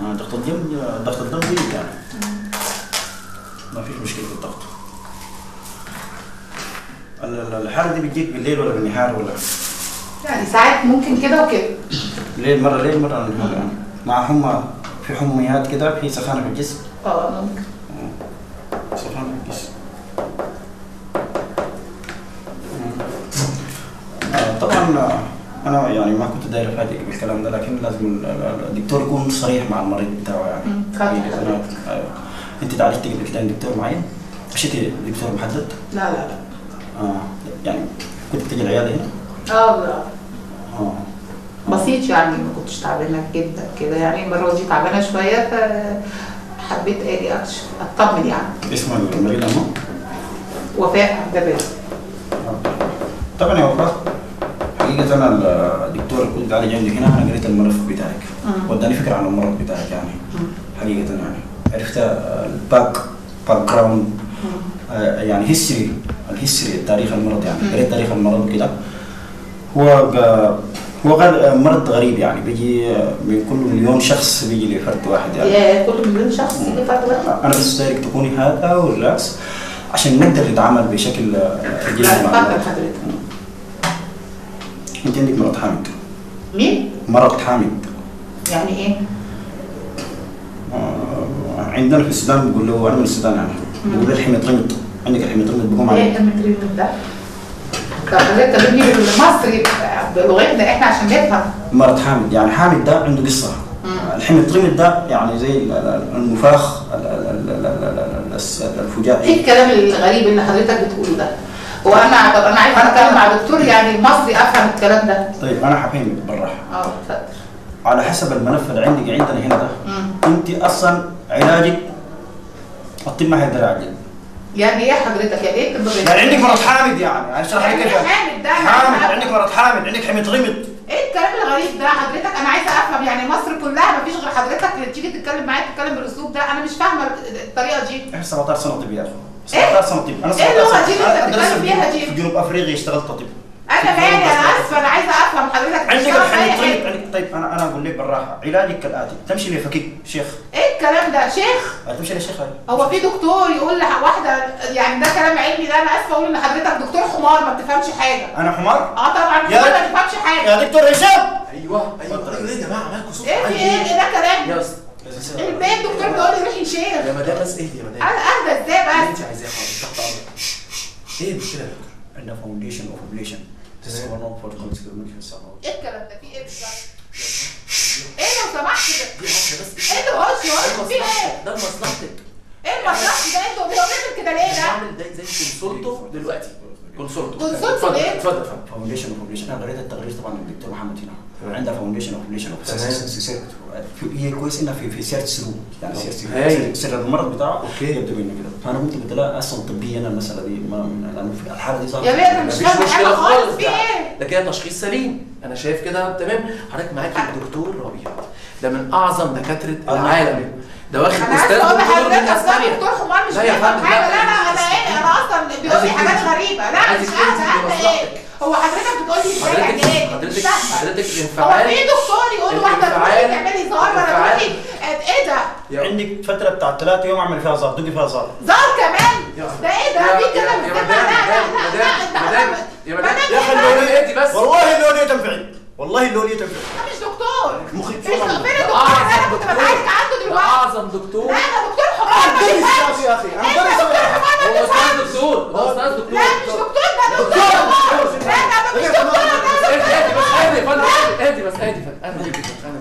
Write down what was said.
ضغط الدم، ضغط الدم زي يعني ما فيش مشكله في الضغط. الحاله دي بتجيك بالليل ولا بالنهار ولا؟ يعني ساعات ممكن كده وكده. ليل مره نهار يعني. مع حمى، في حميات كده، في سخانه في الجسم. ممكن. سخانه في الجسم. طبعا انا يعني ما كنت داير افاجئك بالكلام ده، لكن لازم الدكتور يكون صريح مع المريض بتاعه يعني. ايوه. انت تعالجتي قبل كده عند دكتور معين؟ مشيتي دكتور محدد؟ لا. يعني كنت بتيجي العياده هنا؟ لا. بسيط يعني، ما كنتش تعبانه جدا كده يعني، المره دي تعبانه شويه فحبيت اجي اكشف اطمن يعني. اسم المريض أمه؟ وفاء عبد الرازق. طبعا يا وفاء، حقيقة أنا الدكتور اللي كنت قاعد عندي هنا أنا قريت الملف بتاعك، وداني فكرة عن المرض بتاعك يعني. حقيقة يعني عرفت الباك جراوند، يعني الهيستوري تاريخ المرض يعني. قريت تاريخ المرض كده. هو مرض غريب يعني، بيجي من كل مليون شخص بيجي لفرد واحد يعني. كل مليون شخص بيجي لفرد واحد؟ أنا بس دايرك تكوني هذا والراس عشان نقدر نتعامل بشكل جيد مع حضرتك. انت عندك مرض حامد. مين؟ مرض حامد. يعني ايه؟ عندنا في السودان بيقول له، انا من السودان يعني، بيقول الحميطرمط. عندك الحميطرمط بيقوم عليه. ايه الحميطرمط ده؟ طب حضرتك كلمني بالمصري بلغتنا احنا عشان نفهم. مرض حامد يعني، حامد ده عنده قصه. الحميطرمط ده يعني زي النفاخ الفجائي. ايه الكلام الغريب اللي حضرتك بتقوله ده؟ طب انا عايز اتكلم مع دكتور يعني المصري افهم الكلام ده. طيب انا هفهمك بالراحه. اتفضل. على حسب الملف اللي عندنا هنا ده، انت اصلا علاجك الطب ما هيقدر يعالجك. يعني ايه حضرتك؟ يعني ايه الطب؟ يعني عندك مرض حامد يعني اشرح لك كيف. حامد ده عندك مرض حامد، عندك حميطرمط. ايه الكلام الغريب ده حضرتك؟ انا عايزه افهم يعني. مصر كلها ما فيش غير حضرتك تيجي تتكلم معايا تتكلم بالاسلوب ده؟ انا مش فاهمه الطريقه دي. احنا 17 سنه طب يا اخي. 17 سنه طب. انا 17 ايه اللغه دي اللي انت بتتكلم بيها دي؟ في جنوب افريقيا اشتغلت طب. انا مالي، انا اسفه، انا عايزه افهم حضرتك. عندك الحميطرمط. طيب انا اقول لك بالراحه، علاجك كالاتي: تمشي لفقيه شيخ. ايه الكلام ده؟ شيخ؟ تمشي لشيخ. هو في دكتور يقول لواحده يعني ده كلام علمي ده؟ انا اسفه اقول ان حضرتك دكتور حمار ما بتفهمش حاجه. انا حمار؟ طبعا حمار ما بتفهمش حاجه. يا دكتور هشام. ايوه ايه يا جماعه مالكم صوت؟ ايه ده كلام؟ يا البيت الدكتور بيقول لي روحي شيخ. يا مدام بس اهدي يا مدام. انا اهدى ازاي بس؟ انت عايزاه خالص تحت امرك. ايه المشكله يا دكتور؟ عندنا فاونديشن اوف اوبليشن. ايه الكلام ده؟ في ايه بالظبط؟ ايه لو سمحت كده؟ ايه اللي هوش في ايه؟ ده لمصلحتك. ايه المصلحه ده؟ انتوا بتعملوا كده ليه ده؟ بعمل ده زي كونسولتو دلوقتي. كونسولتو ايه؟ اتفضل. فاونديشن اوف اوبليشن. انا قريت التقرير طبعا من الدكتور محمد هنا. عندها فاونديشن اوف اوبليشن. هي كويس انها في سيره السلوك يعني سر المرض بتاعه يبدو منه كده. فانا قلت لها اصلا طبيا المساله دي لانه في الحاله دي صارت يا بيه مش فاهمه حاجه خالص. في ايه؟ ده كده تشخيص سليم. انا شايف كده تمام. حضرتك معاكي الدكتور ربيع، ده من اعظم دكاتره العالم، ده واخد استاذ دكتور من اسبانيا. دكتور حمار مش بيفهم حاجه. لا انا ايه؟ انا اصلا بيقول لي حاجات غريبه. لا مش قاعده ايه؟ هو حضرتك بتقول لي ازاي يعني ايه؟ حضرتك الانفعال. هو في دكتور يقول واحده تروحي تعملي زار ولا تروحي ايه ده؟ عندك فتره بتاع 3 يوم اعمل فيها زار، دوقي فيها زار. زار كمان؟ ده ايه ده؟ في كده يا مدام يا اخي اللوليه انت بس. والله اللوليه تنفعي، والله اللوليه تنفعي. انا مش دكتور. مخي فين الدكتور اللي انا كنت بتعالج عنده دلوقتي؟ اعظم دكتور. لا انا دكتور حمار. يا اخي انا دكتور حمار. هو استاذ دكتور. هو استاذ دكتور. لا مش دكتور، ده دكتور حمار. لا انا مش دكتور. اهدي بس اهدي يا فندم. اهدي بس اهدي. انا